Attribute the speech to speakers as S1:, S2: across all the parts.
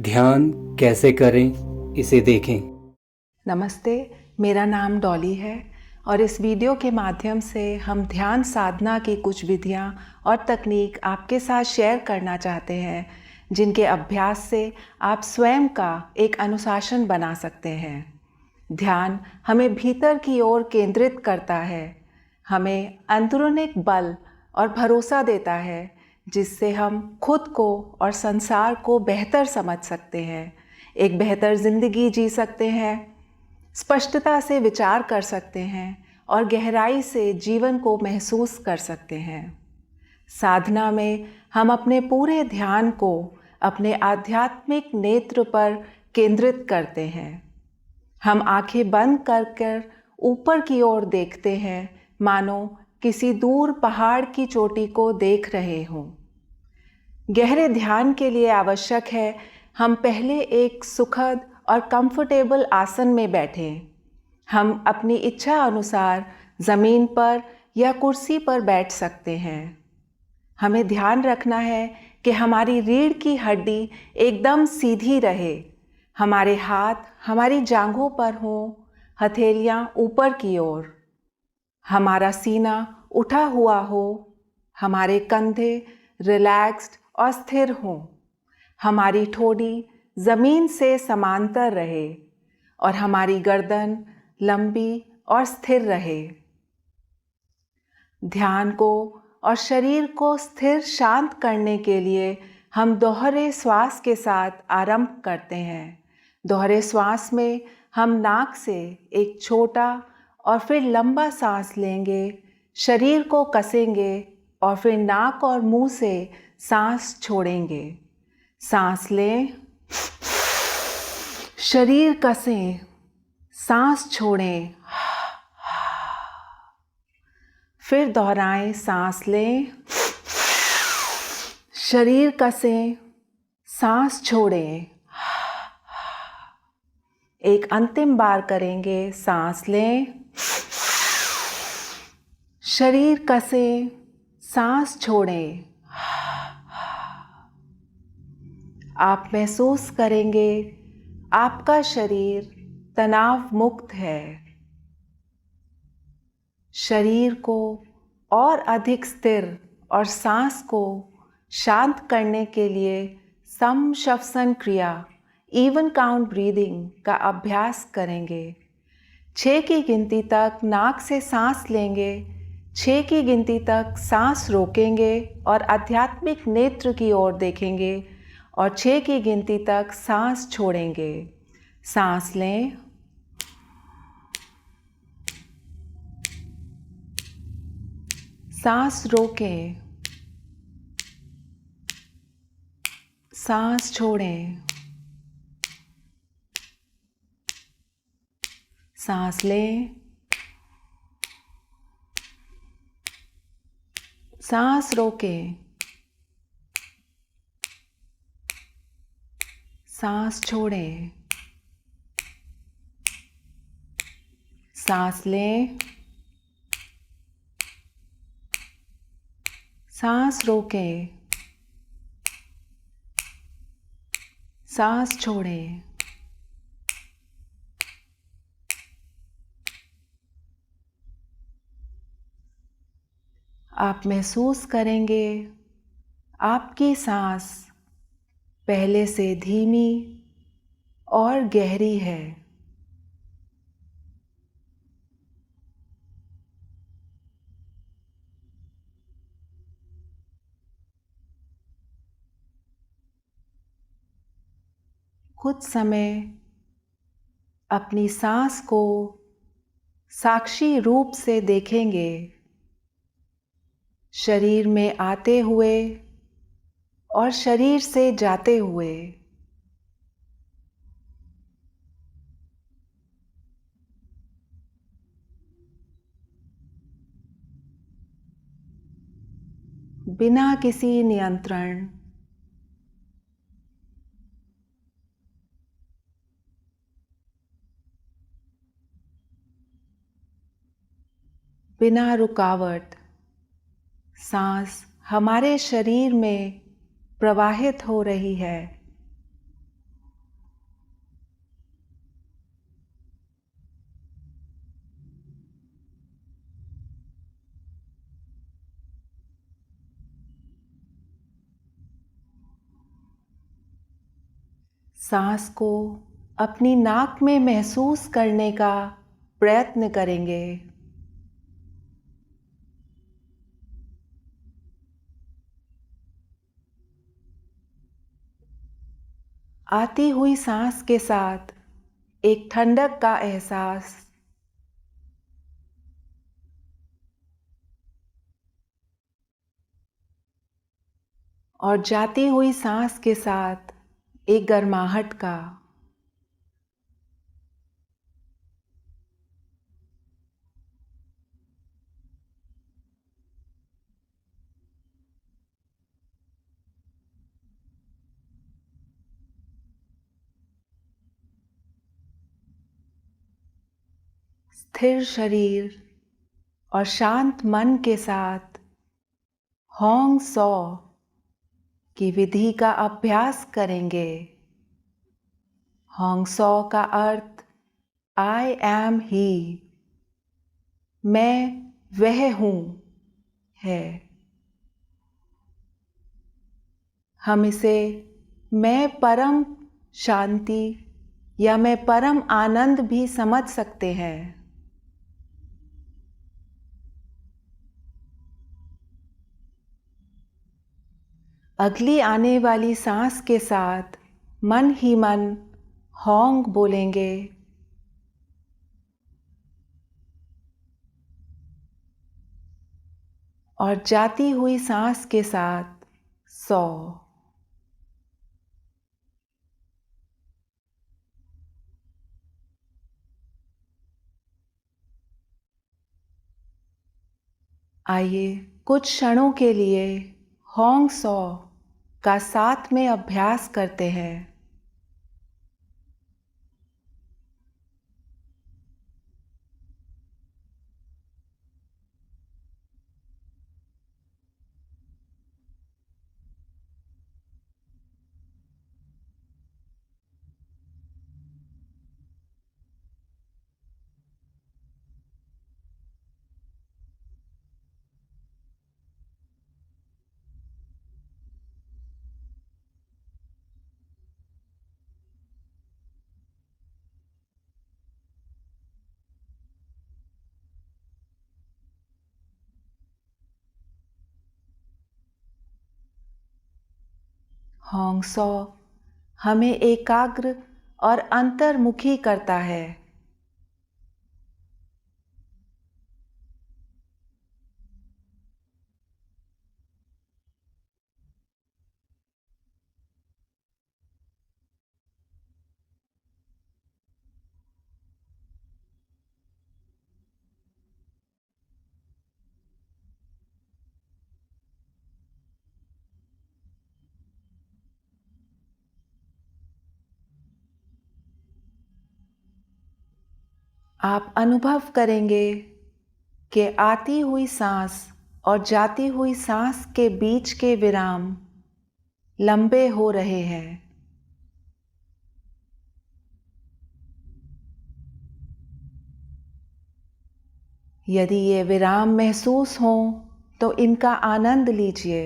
S1: ध्यान कैसे करें, इसे देखें।
S2: नमस्ते, मेरा नाम डॉली है और इस वीडियो के माध्यम से हम ध्यान साधना की कुछ विधियां और तकनीक आपके साथ शेयर करना चाहते हैं, जिनके अभ्यास से आप स्वयं का एक अनुशासन बना सकते हैं। ध्यान हमें भीतर की ओर केंद्रित करता है, हमें अंदरूनी बल और भरोसा देता है, जिससे हम खुद को और संसार को बेहतर समझ सकते हैं, एक बेहतर ज़िंदगी जी सकते हैं, स्पष्टता से विचार कर सकते हैं और गहराई से जीवन को महसूस कर सकते हैं। साधना में हम अपने पूरे ध्यान को अपने आध्यात्मिक नेत्र पर केंद्रित करते हैं। हम आंखें बंद कर ऊपर की ओर देखते हैं, मानो किसी दूर पहाड़ की चोटी को देख रहे हों। गहरे ध्यान के लिए आवश्यक है हम पहले एक सुखद और कंफर्टेबल आसन में बैठें। हम अपनी इच्छा अनुसार ज़मीन पर या कुर्सी पर बैठ सकते हैं। हमें ध्यान रखना है कि हमारी रीढ़ की हड्डी एकदम सीधी रहे, हमारे हाथ हमारी जांघों पर हों, हथेलियां ऊपर की ओर, हमारा सीना उठा हुआ हो, हमारे कंधे रिलैक्स्ड और स्थिर हों, हमारी ठोड़ी ज़मीन से समांतर रहे और हमारी गर्दन लंबी और स्थिर रहे। ध्यान को और शरीर को स्थिर शांत करने के लिए हम दोहरे श्वास के साथ आरंभ करते हैं। दोहरे श्वास में हम नाक से एक छोटा और फिर लंबा सांस लेंगे, शरीर को कसेंगे और फिर नाक और मुंह से सांस छोड़ेंगे। सांस लें, शरीर कसें, सांस छोड़ें, फिर दोहराएं। सांस लें, शरीर कसें, सांस छोड़ें। एक अंतिम बार करेंगे। सांस लें, शरीर कसें, सांस छोड़ें। आप महसूस करेंगे आपका शरीर तनाव मुक्त है। शरीर को और अधिक स्थिर और सांस को शांत करने के लिए सम श्वसन क्रिया, इवन काउंट ब्रीदिंग का अभ्यास करेंगे। 6 की गिनती तक नाक से सांस लेंगे, 6 की गिनती तक सांस रोकेंगे और आध्यात्मिक नेत्र की ओर देखेंगे और 6 की गिनती तक सांस छोड़ेंगे। सांस लें, सांस रोकें, सांस छोड़ें, सांस लें, सांस रोकें, सांस छोड़ें, सांस लें, सांस रोकें, सांस छोड़ें। आप महसूस करेंगे आपकी सांस पहले से धीमी और गहरी है। कुछ समय अपनी सांस को साक्षी रूप से देखेंगे, शरीर में आते हुए और शरीर से जाते हुए। बिना किसी नियंत्रण, बिना रुकावट, सांस हमारे शरीर में प्रवाहित हो रही है। सांस को अपनी नाक में महसूस करने का प्रयत्न करेंगे। आती हुई सांस के साथ एक ठंडक का एहसास, और जाती हुई सांस के साथ एक गर्माहट का। स्थिर शरीर और शांत मन के साथ होंग सौ की विधि का अभ्यास करेंगे। होंग सौ का अर्थ आई एम ही, मैं वह हूँ है। हम इसे मैं परम शांति या मैं परम आनंद भी समझ सकते हैं। अगली आने वाली सांस के साथ मन ही मन होंग बोलेंगे, और जाती हुई सांस के साथ सौ। आइए कुछ क्षणों के लिए होंग सौ का साथ में अभ्यास करते हैं। होंग सौ हमें एकाग्र और अंतर्मुखी करता है। आप अनुभव करेंगे कि आती हुई सांस और जाती हुई सांस के बीच के विराम लंबे हो रहे हैं। यदि ये विराम महसूस हों तो इनका आनंद लीजिए।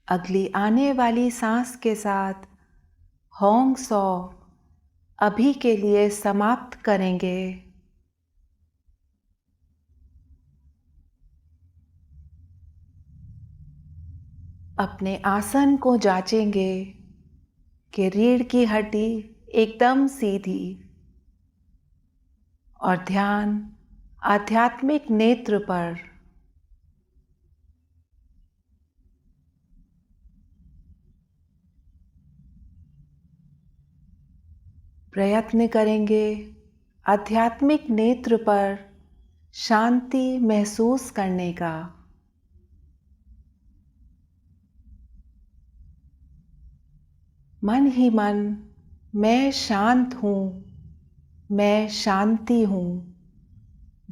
S2: अगली आने वाली सांस के साथ होंग सौ अभी के लिए समाप्त करेंगे। अपने आसन को जांचेंगे कि रीढ़ की हड्डी एकदम सीधी, और ध्यान आध्यात्मिक नेत्र पर। प्रयत्न करेंगे आध्यात्मिक नेत्र पर शांति महसूस करने का। मन ही मन मैं शांत हूँ, मैं शांति हूँ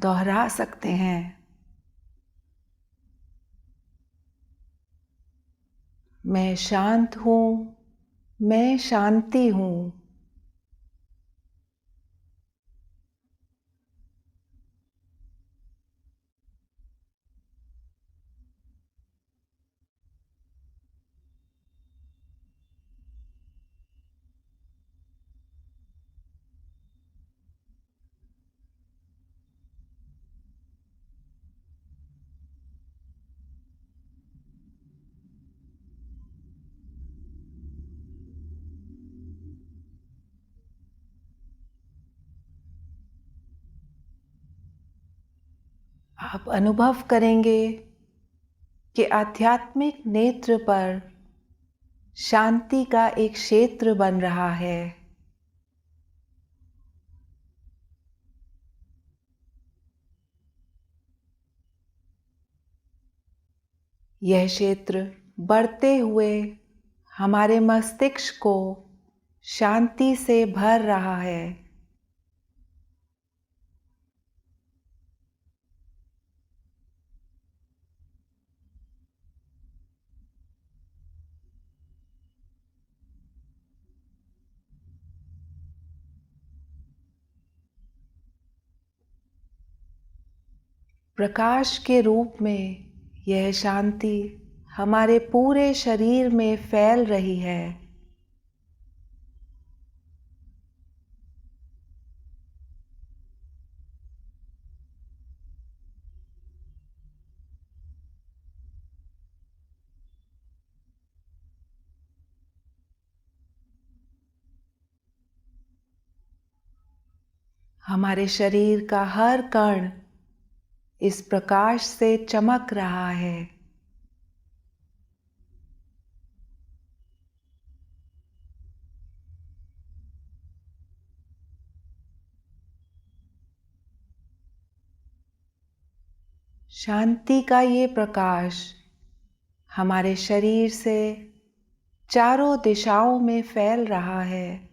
S2: दोहरा सकते हैं। मैं शांत हूँ, मैं शांति हूँ। आप अनुभव करेंगे कि आध्यात्मिक नेत्र पर शांति का एक क्षेत्र बन रहा है। यह क्षेत्र बढ़ते हुए हमारे मस्तिष्क को शांति से भर रहा है। प्रकाश के रूप में यह शांति हमारे पूरे शरीर में फैल रही है। हमारे शरीर का हर कण इस प्रकाश से चमक रहा है। शांति का ये प्रकाश हमारे शरीर से चारों दिशाओं में फैल रहा है।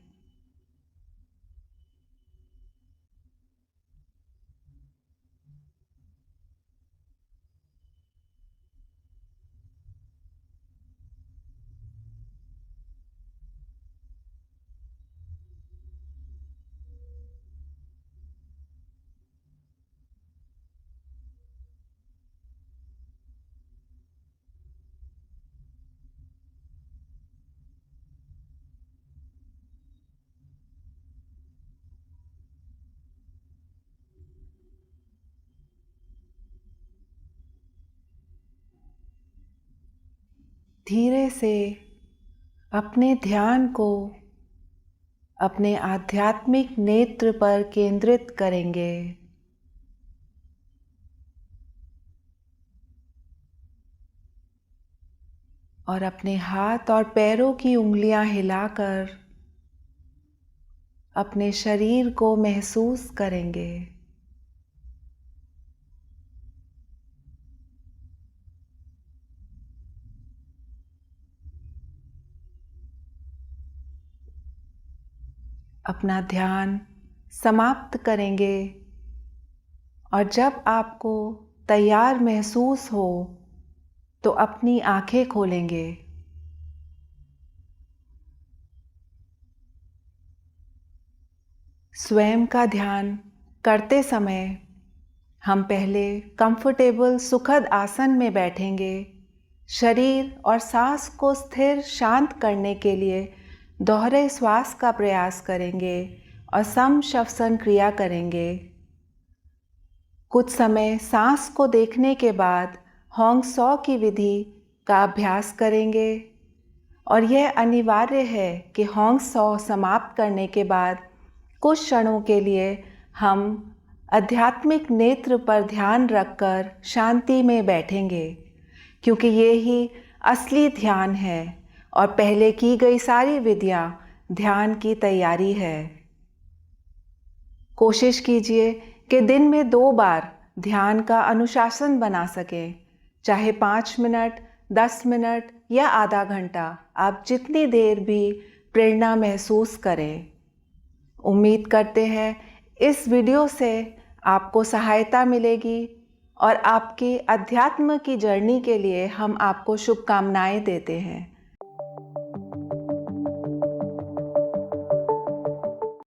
S2: धीरे से अपने ध्यान को अपने आध्यात्मिक नेत्र पर केंद्रित करेंगे। और अपने हाथ और पैरों की उंगलियां हिलाकर अपने शरीर को महसूस करेंगे। अपना ध्यान समाप्त करेंगे और जब आपको तैयार महसूस हो तो अपनी आंखें खोलेंगे। स्वयं का ध्यान करते समय हम पहले कंफर्टेबल सुखद आसन में बैठेंगे। शरीर और सांस को स्थिर शांत करने के लिए दोहरे श्वास का प्रयास करेंगे और सम श्वसन क्रिया करेंगे। कुछ समय सांस को देखने के बाद होंग सौ की विधि का अभ्यास करेंगे और यह अनिवार्य है कि होंग सौ समाप्त करने के बाद कुछ क्षणों के लिए हम आध्यात्मिक नेत्र पर ध्यान रखकर शांति में बैठेंगे, क्योंकि ये ही असली ध्यान है और पहले की गई सारी विधियाँ ध्यान की तैयारी है। कोशिश कीजिए कि दिन में 2 बार ध्यान का अनुशासन बना सकें, चाहे 5 मिनट, 10 मिनट या आधा घंटा, आप जितनी देर भी प्रेरणा महसूस करें। उम्मीद करते हैं इस वीडियो से आपको सहायता मिलेगी और आपकी अध्यात्म की जर्नी के लिए हम आपको शुभकामनाएं देते हैं।